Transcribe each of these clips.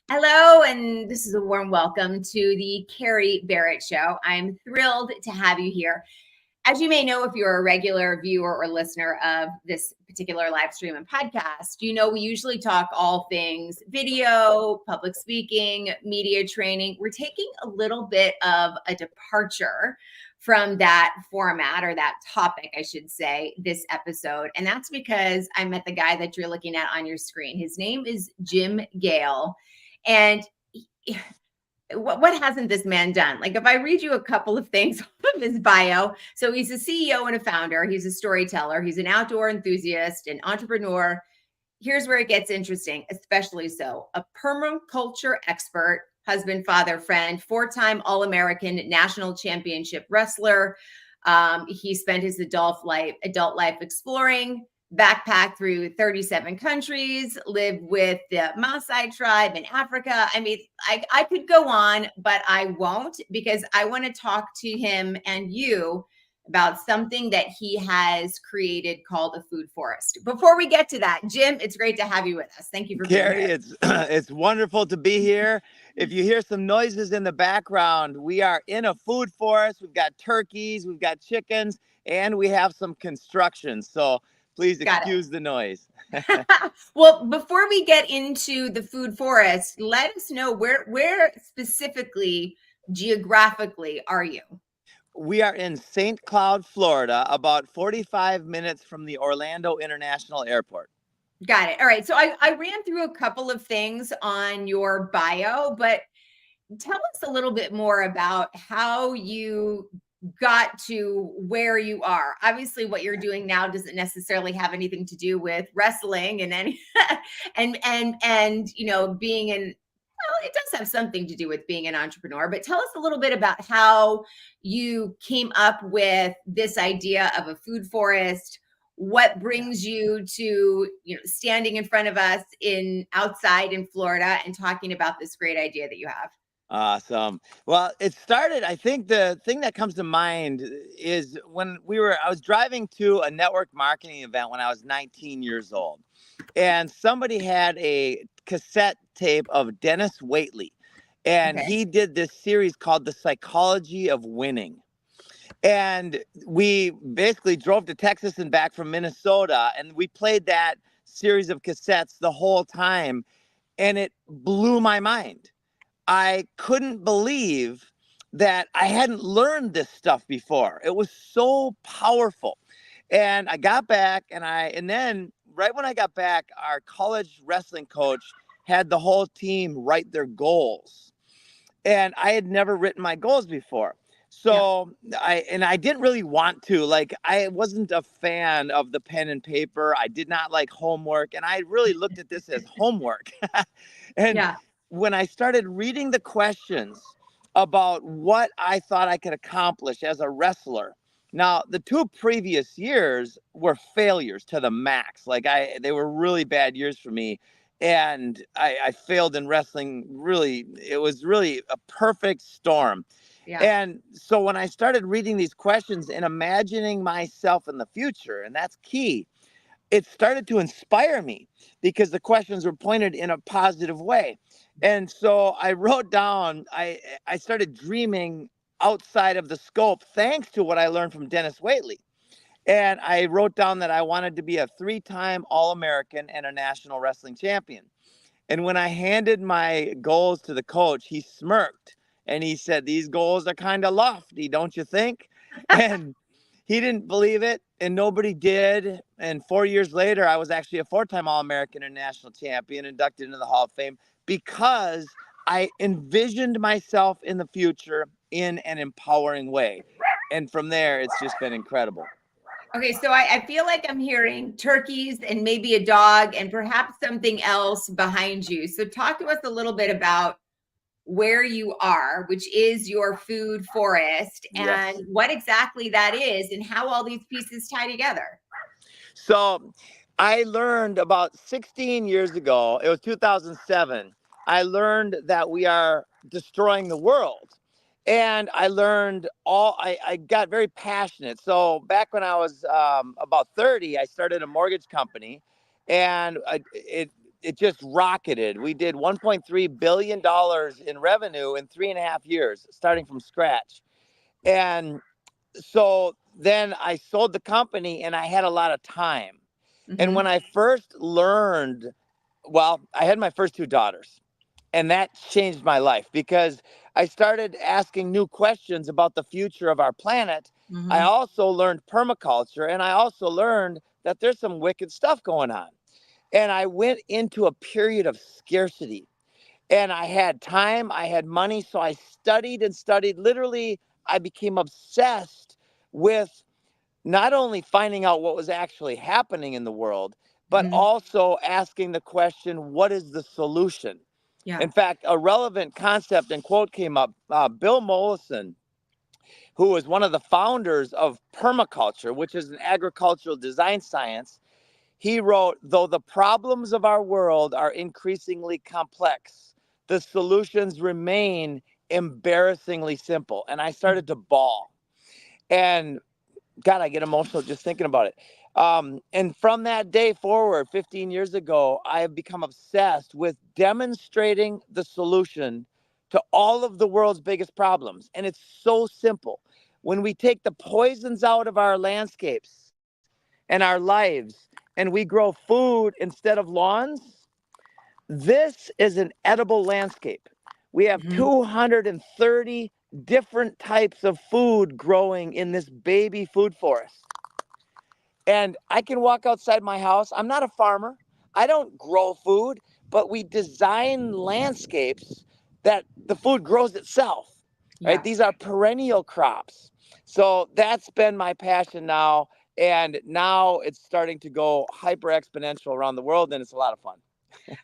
Hello, and this is a warm welcome to the Carrie Barrett Show. I'm thrilled to have you here. As you may know, if you're a regular viewer or listener of this particular live stream and podcast, you know we usually talk all things video, public speaking, media training. We're taking a little bit of a departure from that format, or that topic, I should say, this episode. And that's because I met the guy that you're looking at on your screen. His name is Jim Gale. And what hasn't this man done? Like, if I read you a couple of things from his bio. So he's a CEO and a founder. He's a storyteller. He's an outdoor enthusiast, an entrepreneur. Here's where it gets interesting, especially so. A permaculture expert, husband, father, friend, 4-time All-American national championship wrestler. He spent his adult life exploring, backpacked through 37 countries, lived with the Maasai tribe in Africa. I mean, I could go on, but I won't, because I want to talk to him and you about something that he has created called a food forest. Before we get to that, Jim, it's great to have you with us. Thank you for being here. It's wonderful to be here. If you hear some noises in the background, we are in a food forest. We've got turkeys, we've got chickens, and we have some construction. So please excuse the noise. Well, before we get into the food forest, let us know where specifically geographically are you? We are in St. Cloud, Florida, about 45 minutes from the Orlando International Airport. Got it. All right. So I ran through a couple of things on your bio, but tell us a little bit more about how you got to where you are. Obviously, what you're doing now doesn't necessarily have anything to do with wrestling and any and you know, being an, well, it does have something to do with being an entrepreneur, but tell us a little bit about how you came up with this idea of a food forest. What brings you to, you know, standing in front of us outside in Florida and talking about this great idea that you have? Awesome. Well, it started, I think the thing that comes to mind is when I was driving to a network marketing event when I was 19 years old, and somebody had a cassette tape of Dennis Waitley, and he did this series called The Psychology of Winning. And we basically drove to Texas and back from Minnesota, and we played that series of cassettes the whole time, and it blew my mind. I couldn't believe that I hadn't learned this stuff before. It was so powerful. And I got back, and then right when I got back, our college wrestling coach had the whole team write their goals. And I had never written my goals before. So I didn't really want to. Like, I wasn't a fan of the pen and paper. I did not like homework. And I really looked at this as homework. When I started reading the questions about what I thought I could accomplish as a wrestler. Now, the 2 previous years were failures to the max. Like, they were really bad years for me. And I failed in wrestling. Really, it was really a perfect storm. Yeah. And so when I started reading these questions and imagining myself in the future, and that's key, it started to inspire me because the questions were pointed in a positive way. And so I wrote down, I started dreaming outside of the scope, thanks to what I learned from Dennis Waitley. And I wrote down that I wanted to be a 3-time All-American and a national wrestling champion. And when I handed my goals to the coach, he smirked and he said, "These goals are kind of lofty, don't you think?" And he didn't believe it, and nobody did. And 4 years later, I was actually a 4-time All-American and national champion, inducted into the Hall of Fame, because I envisioned myself in the future in an empowering way. And from there, it's just been incredible. Okay, so I feel like I'm hearing turkeys and maybe a dog and perhaps something else behind you. So talk to us a little bit about where you are, which is your food forest, and what exactly that is and how all these pieces tie together. So I learned about 16 years ago, it was 2007, I learned that we are destroying the world. And I learned I got very passionate. So back when I was about 30, I started a mortgage company, and it just rocketed. We did $1.3 billion in revenue in 3.5 years, starting from scratch. And so then I sold the company, and I had a lot of time. And when I first learned, well, I had my first two daughters, and that changed my life because I started asking new questions about the future of our planet. I Mm-hmm. also learned permaculture, and I also learned that there's some wicked stuff going on. And I went into a period of scarcity, and I had time, I had money. So I studied and studied. Literally, I became obsessed with not only finding out what was actually happening in the world, but Mm-hmm. also asking the question, what is the solution? Yeah. In fact, a relevant concept and quote came up. Bill Mollison, who was one of the founders of permaculture, which is an agricultural design science, he wrote, though the problems of our world are increasingly complex, the solutions remain embarrassingly simple. And I started to bawl. And God, I get emotional just thinking about it. And from that day forward, 15 years ago, I have become obsessed with demonstrating the solution to all of the world's biggest problems. And it's so simple. When we take the poisons out of our landscapes and our lives, and we grow food instead of lawns, this is an edible landscape. We have Mm-hmm. 230 different types of food growing in this baby food forest. And I can walk outside my house. I'm not a farmer. I don't grow food, but we design landscapes that the food grows itself, right? Yeah. These are perennial crops. So that's been my passion now. And now it's starting to go hyper exponential around the world, and it's a lot of fun.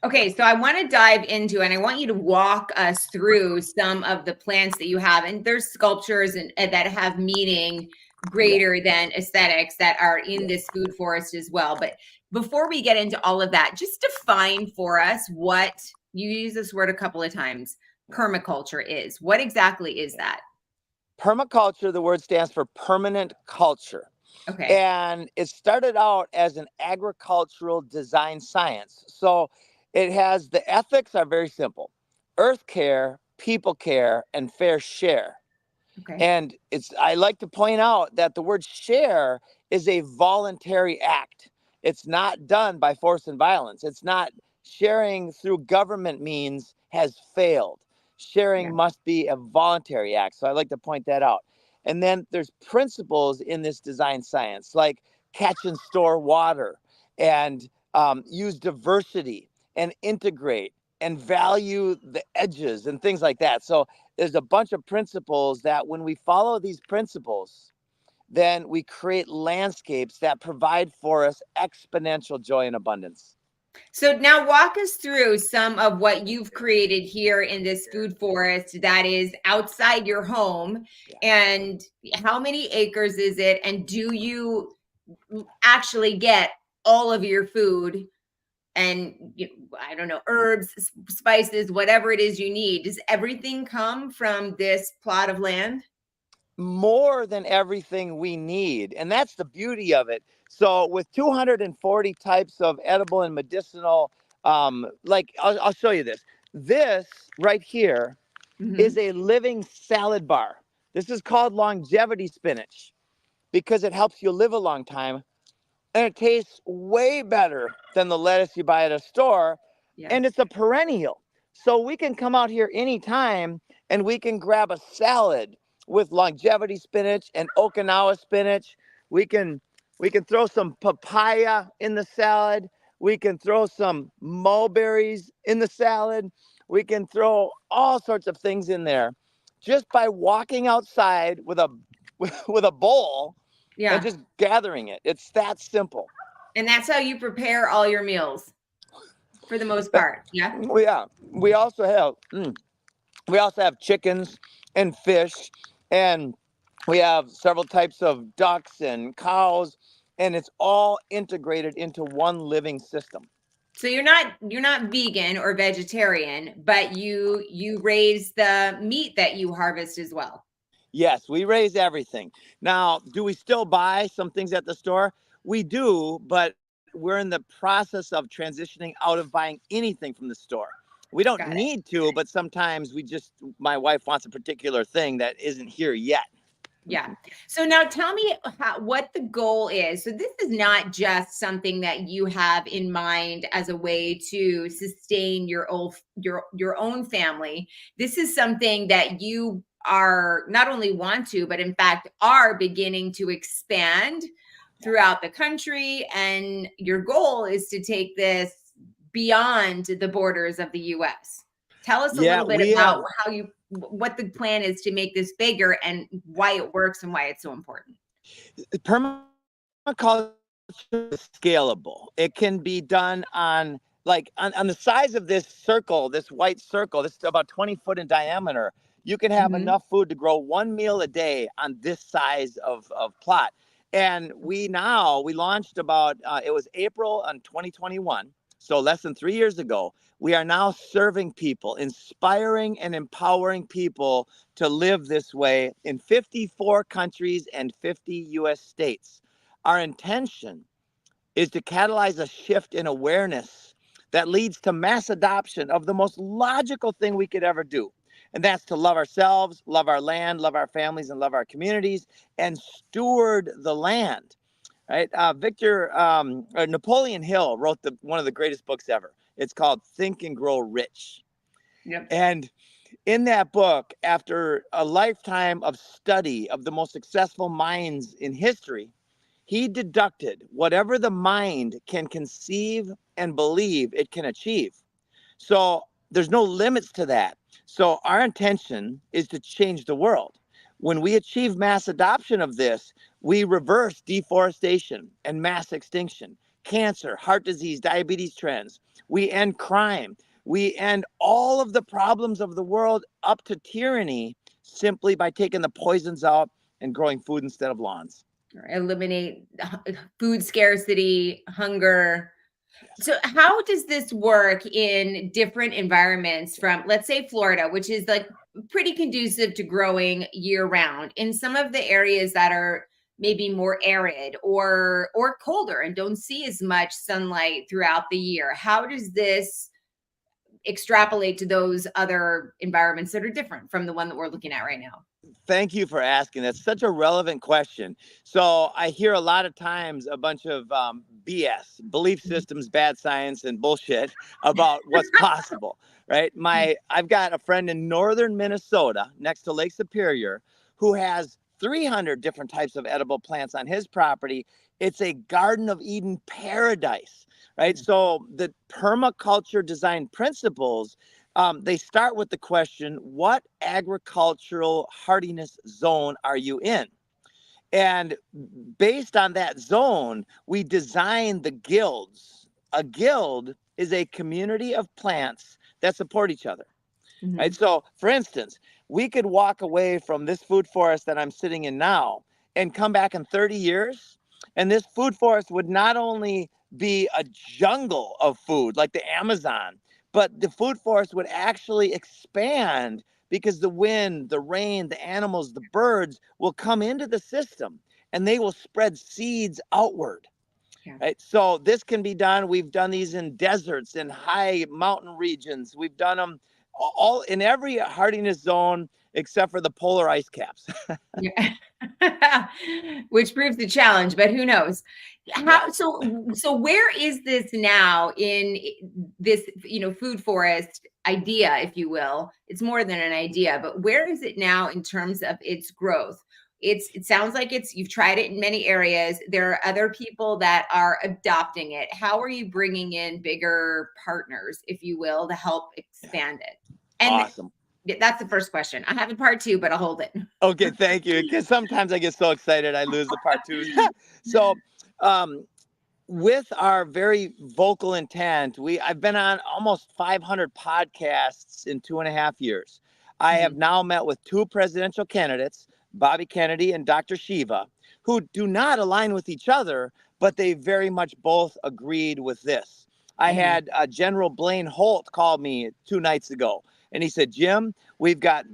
Okay, so I want to dive into, and I want you to walk us through some of the plants that you have. And there's sculptures and that have meaning Yeah. greater than aesthetics that are in Yeah. this food forest as well. But before we get into all of that, just define for us what you use this word a couple of times, permaculture is. What exactly is Yeah. that? Permaculture, the word stands for permanent culture. Okay. And it started out as an agricultural design science. So it has the ethics are very simple: earth care, people care, and fair share. Okay. And I like to point out that the word share is a voluntary act. It's not done by force and violence. It's not sharing through government means has failed. Yeah. Sharing must be a voluntary act. So I like to point that out. And then there's principles in this design science, like catch and store water, and use diversity, and integrate, and value the edges, and things like that. So there's a bunch of principles that when we follow these principles, then we create landscapes that provide for us exponential joy and abundance. So now walk us through some of what you've created here in this food forest that is outside your home. Yeah. And how many acres is it? And do you actually get all of your food and I don't know, herbs, spices, whatever it is you need? Does everything come from this plot of land? More than everything we need. And that's the beauty of it. So, with 240 types of edible and medicinal, like I'll show you this. This right here is Mm-hmm. a living salad bar. This is called longevity spinach because it helps you live a long time, and it tastes way better than the lettuce you buy at a store, Yeah. and it's a perennial. So we can come out here anytime and we can grab a salad with longevity spinach and Okinawa spinach. We can throw some papaya in the salad. We can throw some mulberries in the salad. We can throw all sorts of things in there just by walking outside with a with a bowl and Yeah. just gathering it. It's that simple. And that's how you prepare all your meals for the most part. Yeah. Yeah, we also have we also have chickens and fish, and we have several types of ducks and cows, and it's all integrated into one living system. So you're not vegan or vegetarian, but you raise the meat that you harvest as well. Yes, we raise everything. Now, do we still buy some things at the store? We do, but we're in the process of transitioning out of buying anything from the store. We don't Got it. need to, but sometimes my wife wants a particular thing that isn't here yet. Yeah. So now tell me what the goal is. So this is not just something that you have in mind as a way to sustain your own family. This is something that you are not only want to, but in fact are beginning to expand throughout the country. And your goal is to take this beyond the borders of the US. Tell us a Yeah, little bit about what the plan is to make this bigger and why it works and why it's so important. permaculture is scalable. It can be done on the size of this circle, this white circle, this is about 20 foot in diameter. You can have Mhm. enough food to grow one meal a day on this size of plot. And we launched it was April on 2021. So less than 3 years ago, we are now serving people, inspiring and empowering people to live this way in 54 countries and 50 US states. Our intention is to catalyze a shift in awareness that leads to mass adoption of the most logical thing we could ever do. And that's to love ourselves, love our land, love our families, and love our communities, and steward the land. Right? Napoleon Hill wrote one of the greatest books ever. It's called Think and Grow Rich. Yep. And in that book, after a lifetime of study of the most successful minds in history, he deducted whatever the mind can conceive and believe it can achieve. So there's no limits to that. So our intention is to change the world. When we achieve mass adoption of this, we reverse deforestation and mass extinction, cancer, heart disease, diabetes trends. We end crime. We end all of the problems of the world up to tyranny simply by taking the poisons out and growing food instead of lawns. Eliminate food scarcity, hunger. So how does this work in different environments from, let's say, Florida, which is like pretty conducive to growing year round, in some of the areas that are maybe more arid or colder and don't see as much sunlight throughout the year? How does this extrapolate to those other environments that are different from the one that we're looking at right now? Thank you for asking. That's such a relevant question. So I hear a lot of times a bunch of BS, belief systems, bad science, and bullshit about what's possible, right? I've got a friend in northern Minnesota next to Lake Superior who has 300 different types of edible plants on his property. It's a Garden of Eden paradise, right? So the permaculture design principles, they start with the question, what agricultural hardiness zone are you in? And based on that zone, we design the guilds. A guild is a community of plants that support each other, right? Mhm. So, for instance, we could walk away from this food forest that I'm sitting in now and come back in 30 years, and this food forest would not only be a jungle of food like the Amazon, but the food forest would actually expand because the wind, the rain, the animals, the birds will come into the system and they will spread seeds outward. Yeah. Right. So this can be done. We've done these in deserts, in high mountain regions. We've done them all in every hardiness zone except for the polar ice caps. Yeah. Which proves the challenge, but who knows? Yeah. So where is this now in this, food forest idea, if you will? It's more than an idea, but where is it now in terms of its growth? It sounds like you've tried it in many areas. There are other people that are adopting it. How are you bringing in bigger partners, if you will, to help expand it? And Awesome. that's the first question. I have a part two, but I'll hold it. Okay, thank you. Because sometimes I get so excited I lose the part twos. So, um, with our very vocal intent, I've been on almost 500 podcasts in 2.5 years. I have Mhm. now met with two presidential candidates, Bobby Kennedy and Dr. Shiva, who do not align with each other, but they very much both agreed with this. I had General Blaine Holt call me 2 nights ago, and he said, Jim, we've got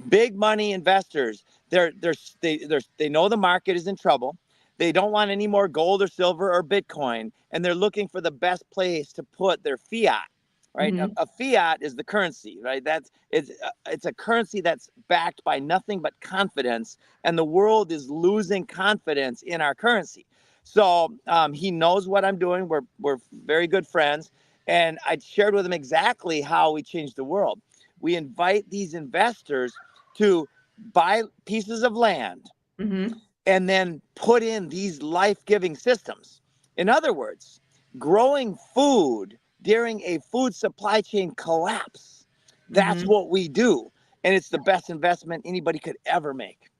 big money investors. They know the market is in trouble. They don't want any more gold or silver or Bitcoin, and they're looking for the best place to put their fiat. Right, a fiat is the currency, right? It's a currency that's backed by nothing but confidence, and the world is losing confidence in our currency. So he knows what I'm doing. We're very good friends, and I shared with him exactly how we change the world. We invite these investors to buy pieces of land and then put in these life-giving systems. In other words, growing food during a food supply chain collapse. That's what we do. And it's the best investment anybody could ever make.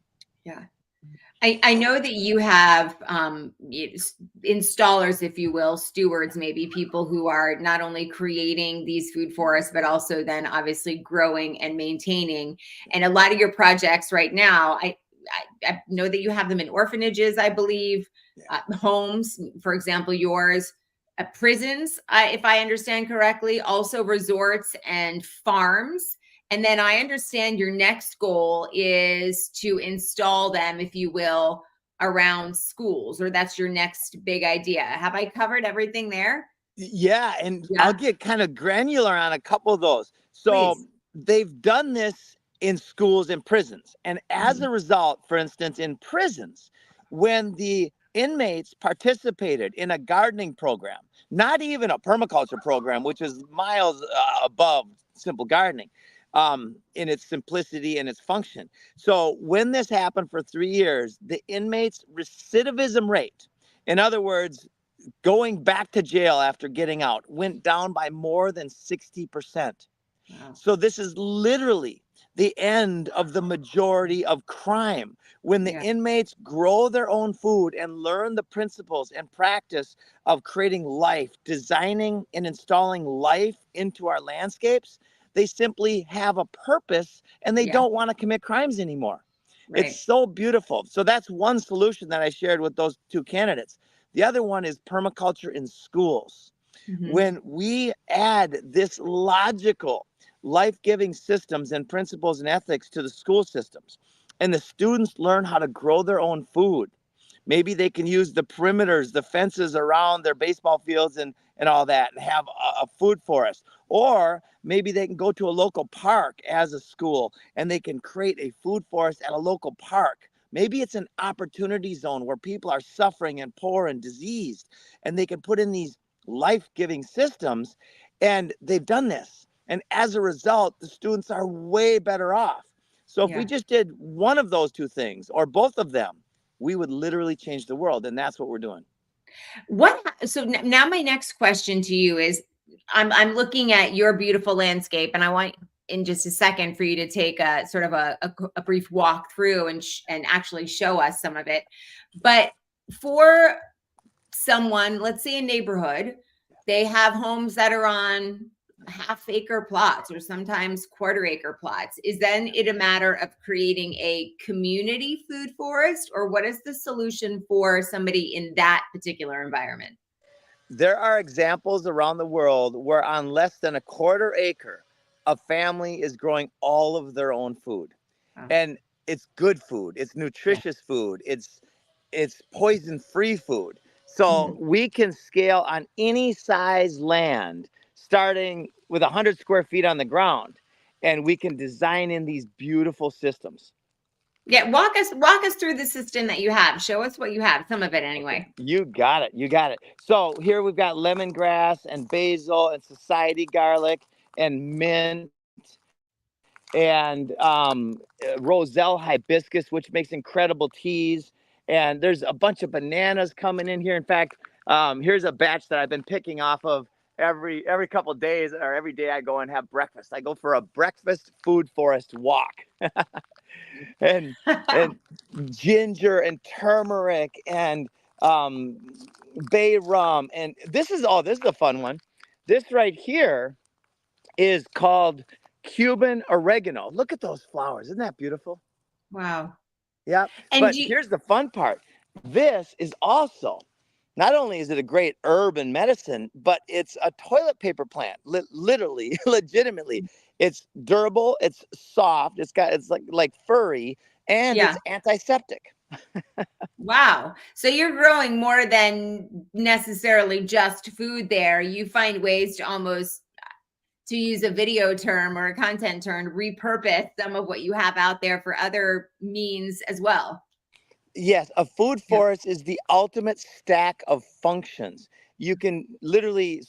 Yeah. I know that you have installers, if you will, stewards, maybe people who are not only creating these food forests, but also then obviously growing and maintaining. And a lot of your projects right now, I know that you have them in orphanages, I believe, homes, for example, yours, prisons, if I understand correctly, also resorts and farms. And then I understand your next goal is to install them, if you will, around schools, or that's your next big idea. Have I covered everything there? Yeah, and I'll get kind of granular on a couple of those. So Please. they've done this in schools and prisons. And as a result, for instance, in prisons, when the inmates participated in a gardening program, not even a permaculture program, which is miles above simple gardening, in its simplicity and its function. So when this happened for 3 years, the inmates' recidivism rate, in other words, going back to jail after getting out, went down by more than 60%. Wow. So this is literally the end of the majority of crime. When the inmates grow their own food and learn the principles and practice of creating life, designing and installing life into our landscapes, they simply have a purpose and they don't want to commit crimes anymore. Right. It's so beautiful. So that's one solution that I shared with those 2 candidates. The other one is permaculture in schools. When we add this logical, life-giving systems and principles and ethics to the school systems, and the students learn how to grow their own food, maybe they can use the perimeters, the fences around their baseball fields and all that, and have a food forest. Or maybe they can go to a local park as a school, and they can create a food forest at a local park. Maybe it's an opportunity zone where people are suffering and poor and diseased, and they can put in these life-giving systems, and they've done this. And as a result, the students are way better off. So if we just did one of those 2 things or both of them, we would literally change the world. And that's what we're doing. So now my next question to you is, I'm looking at your beautiful landscape, and I want in just a second for you to take a sort of a brief walk through and actually show us some of it. But for someone, let's say a neighborhood, they have homes that are on half-acre plots or sometimes quarter-acre plots. Is then it a matter of creating a community food forest, or what is the solution for somebody in that particular environment? There are examples around the world where on less than a quarter acre, a family is growing all of their own food. And it's good food. It's nutritious food. It's poison-free food. So we can scale on any size land, starting with 100 square feet on the ground, and we can design in these beautiful systems. Yeah, walk us through the system that you have. Show us what you have, some of it anyway. You got it. You got it. So here we've got lemongrass and basil and society garlic and mint and roselle hibiscus, which makes incredible teas. And there's a bunch of bananas coming in here. In fact, here's a batch that I've been picking off of every couple of days, or every day I go and have breakfast. I go for a breakfast food forest walk. and ginger and turmeric and bay rum. And this is a fun one. This right here is called Cuban oregano. Look at those flowers. Isn't that beautiful? Wow. Yeah. But here's the fun part. This is also not only is it a great herb and medicine, but it's a toilet paper plant, literally, legitimately. It's durable, it's soft, it's like furry, and Yeah. it's antiseptic. Wow. So you're growing more than necessarily just food there. You find ways to almost, to use a video term or a content term, repurpose some of what you have out there for other means as well. Yes, a food Yeah. forest is the ultimate stack of functions. You can literally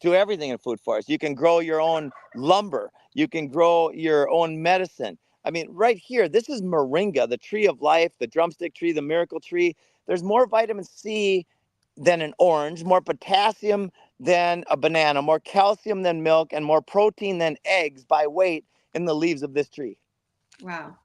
do everything in a food forest. You can grow your own lumber. You can grow your own medicine. I mean, right here, this is moringa, the tree of life, the drumstick tree, the miracle tree. There's more vitamin C than an orange, more potassium than a banana, more calcium than milk, and more protein than eggs by weight in the leaves of this tree. Wow.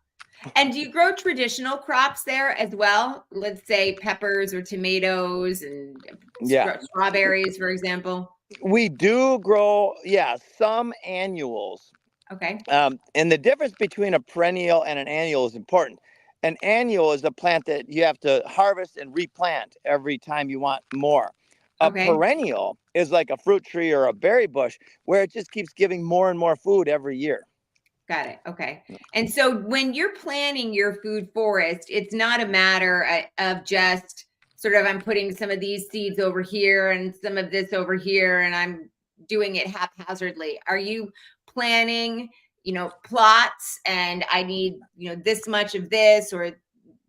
And do you grow traditional crops there as well? Let's say peppers or tomatoes and Yeah. strawberries, for example. We do grow, yeah, some annuals. Okay. And the difference between a perennial and an annual is important. An annual is a plant that you have to harvest and replant every time you want more. A Okay. perennial is like a fruit tree or a berry bush where it just keeps giving more and more food every year. Got it. Okay. And so when you're planning your food forest, it's not a matter of just sort of, I'm putting some of these seeds over here and some of this over here, and I'm doing it haphazardly. Are you planning, plots, and I need, this much of this, or,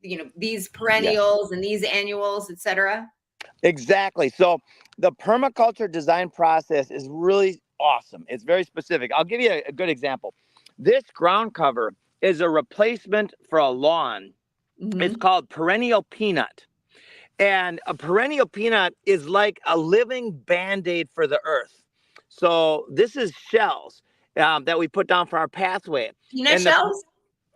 these Yes, perennials and these annuals, et cetera? exactly. So the permaculture design process is really awesome. It's very specific. I'll give you a good example. This ground cover is a replacement for a lawn. It's Mm-hmm. called perennial peanut. And a perennial peanut is like a living Band-Aid for the earth. So this is shells that we put down for our pathway. Peanut And shells?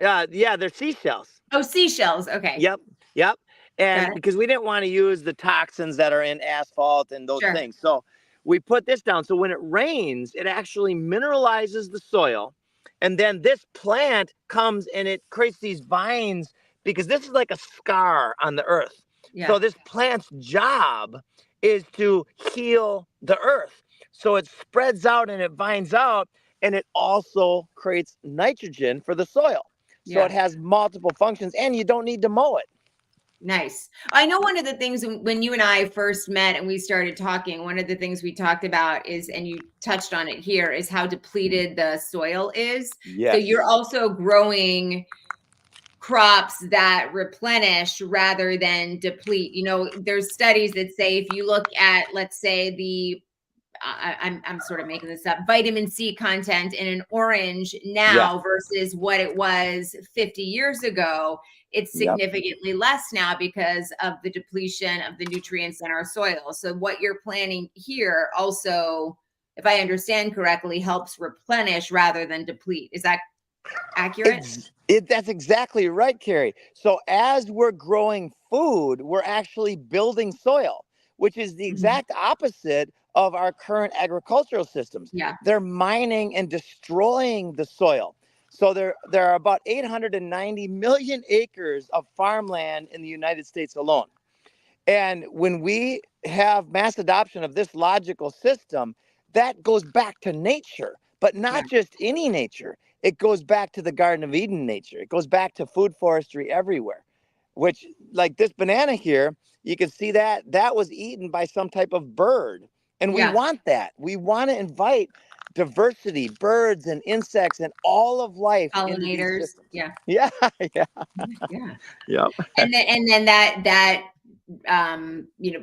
yeah, they're seashells. Oh, seashells. Okay. Yep, yep. Got And it. because we didn't want to use the toxins that are in asphalt and those Sure. things. So we put this down. So when it rains, it actually mineralizes the soil. And then this plant comes and it creates these vines because this is like a scar on the earth. So Yeah. this plant's job is to heal the earth. So it spreads out and it vines out and it also creates nitrogen for the soil. So it Yeah. has multiple functions and you don't need to mow it. Nice. I know one of the things when you and I first met and we started talking, one of the things we talked about is, and you touched on it here, is how depleted the soil is. So Yes. you're also growing crops that replenish rather than deplete. There's studies that say if you look at, let's say, I'm sort of making this up, vitamin C content in an orange Yes. now versus what it was 50 years ago, it's Yep. significantly less now because of the depletion of the nutrients in our soil. So what you're planning here also, if I understand correctly, helps replenish rather than deplete. Is that accurate? That's exactly right, Carrie. So as we're growing food, we're actually building soil, which is the Mhm. exact opposite of our current agricultural systems. Yeah. They're mining and destroying the soil. So there are about 890 million acres of farmland in the United States alone. And when we have mass adoption of this logical system, that goes back to nature, but Yeah. not just any nature. It goes back to the Garden of Eden nature. It goes back to food forestry everywhere, which, like this banana here, you can see that was eaten by some type of bird. And we Yeah. want that. We want to invite diversity, birds and insects and all of life into these Pollinators. systems. Yeah. Yeah, yeah, Yeah. yep. And then that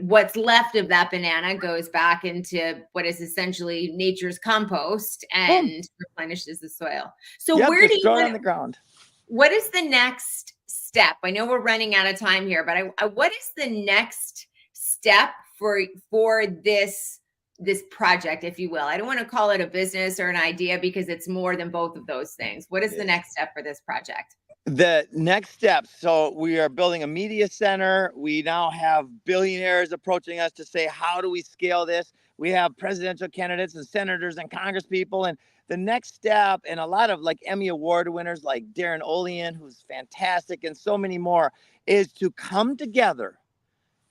what's left of that banana goes back into what is essentially nature's compost Boom. and replenishes the soil. So Yep, where do just you throw it want on the ground. what is the next step? I know we're running out of time here, but what is the next step for this project, if you will? I don't want to call it a business or an idea because it's more than both of those things. What is the next step for this project? The next steps. So we are building a media center. We now have billionaires approaching us to say, how do we scale this? We have presidential candidates and senators and congresspeople. And the next step, and a lot of like Emmy Award winners like Darren Olean, who's fantastic, and so many more, is to come together,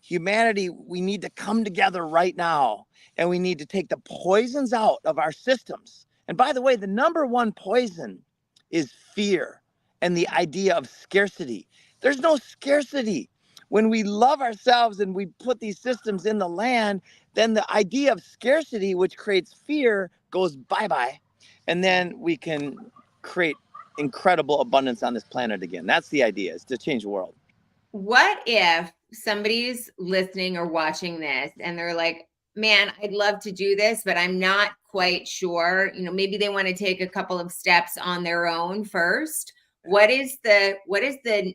humanity, we need to come together right now, and we need to take the poisons out of our systems. And by the way, the number one poison is fear and the idea of scarcity. There's no scarcity. When we love ourselves and we put these systems in the land, then the idea of scarcity, which creates fear, goes bye-bye. And then we can create incredible abundance on this planet again. That's the idea, is to change the world. What if somebody's listening or watching this and they're like, man, I'd love to do this, but I'm not quite sure. Maybe they want to take a couple of steps on their own first. What is the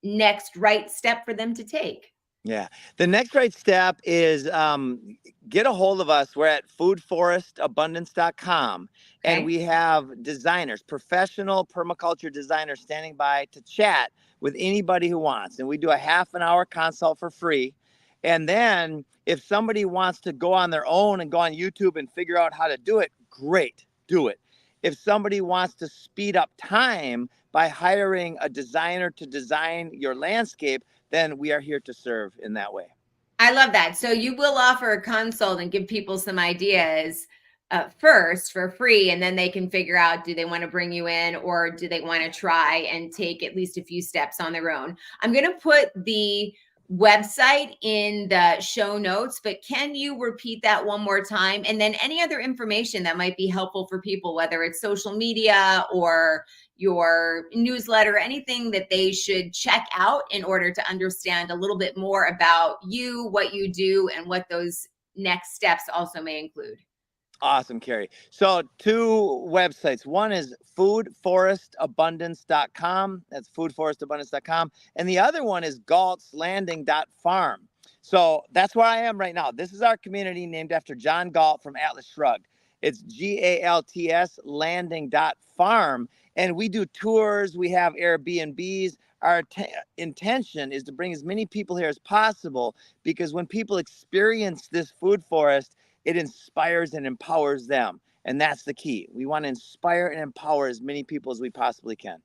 next right step for them to take? Yeah. The next right step is get a hold of us. We're at foodforestabundance.com. Okay. And we have designers, professional permaculture designers standing by to chat with anybody who wants. And we do a half an hour consult for free. And then if somebody wants to go on their own and go on YouTube and figure out how to do it, great, do it. If somebody wants to speed up time by hiring a designer to design your landscape, then we are here to serve in that way. I love that. So you will offer a consult and give people some ideas first for free, and then they can figure out, do they want to bring you in, or do they want to try and take at least a few steps on their own? I'm going to put the website in the show notes, but can you repeat that one more time? And then any other information that might be helpful for people, whether it's social media or your newsletter, anything that they should check out in order to understand a little bit more about you, what you do, and what those next steps also may include. Awesome, Carrie. So 2 websites. One is foodforestabundance.com. That's foodforestabundance.com. And the other one is galtzlanding.farm. So that's where I am right now. This is our community named after John Galt from Atlas Shrugged. It's GALTS landing.farm. And we do tours. We have Airbnbs. Our intention is to bring as many people here as possible, because when people experience this food forest, it inspires and empowers them. And that's the key. We want to inspire and empower as many people as we possibly can.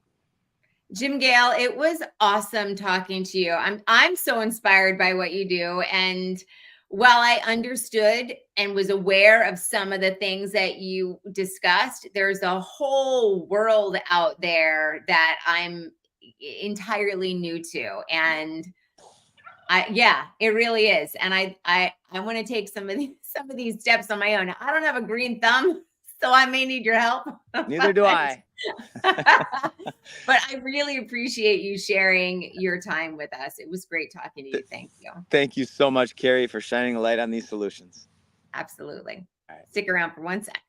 Jim Gale, it was awesome talking to you. I'm so inspired by what you do. And while I understood and was aware of some of the things that you discussed, there's a whole world out there that I'm entirely new to. And it really is. And I want to take some of these steps on my own. I don't have a green thumb, so I may need your help. Neither do I. But I really appreciate you sharing your time with us. It was great talking to you. Thank you. Thank you so much, Carrie, for shining a light on these solutions. Absolutely. All right. Stick around for 1 sec.